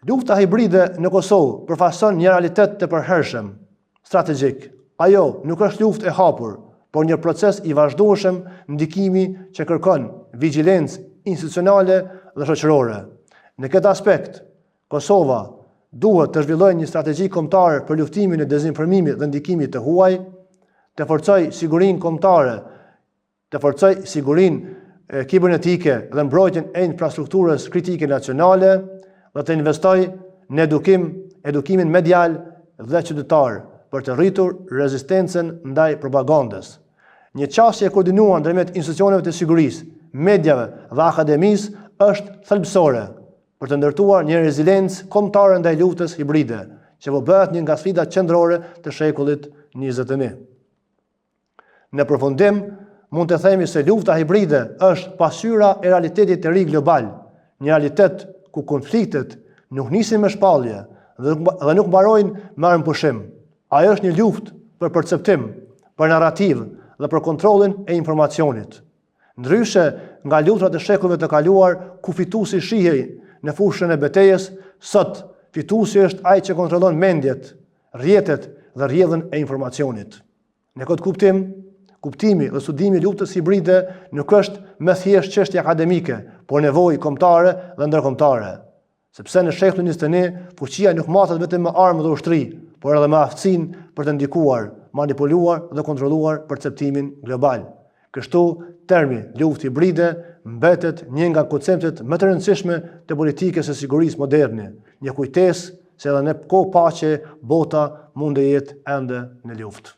Lufta hibride në Kosovë përfaqëson një realitet të përhershëm, strategjik. Ajo nuk është luftë e hapur, por një proces i vazhdueshëm ndikimi që kërkon vigjilencë institucionale dhe shoqërore. Në këtë aspekt, Kosova duhet të zhvillojë një strategji kombëtare për luftimin e dezinformimit dhe ndikimit të huaj, të forcojë sigurinë kombëtare, të forcojë sigurinë kibernetike dhe mbrojtjen e infrastrukturës kritike nacionale dhe të investojë në edukimin medial dhe qytetar për të rritur rezistencën ndaj propagandës. Një qasje e koordinuar ndërmjet institucioneve të sigurisë, mediave dhe akademisë është thelbësore për të ndërtuar një reziliencë kombëtare ndaj luftës hibride, që po bëhet një nga sfidat qendrore të shekullit 21. Në përfundim, mund të themi se lufta hibride është pasqyra e realitetit të ri global, një realitet ku konfliktet nuk nisin me shpallje dhe nuk mbarojnë me armëpushim. Ajo është një luftë për perceptim, për narrativ dhe për kontrollin e informacionit. Ndryshe nga luftrat e shekullve të kaluar, ku fituesi shihej në fushën e betejës, sot fituesi është ai që kontrollon mendjet, rrjetet dhe rrjedhën e informacionit. Në këtë kuptim, kuptimi dhe studimi i luftës hibride nuk është më thjesht çështje akademike, por nevojë kombëtare dhe ndërkombëtare. Sepse në shekullin 21, fuqia nuk matet vetëm me armë dhe ushtri, por edhe me aftësinë për të ndikuar, manipuluar dhe kontrolluar perceptimin global. Kështu, termi luftë hibride mbetet një nga konceptet më të rëndësishme të politikës së sigurisë moderne, një kujtesë se edhe në kohë paqe bota mund të jetë ende në luftë.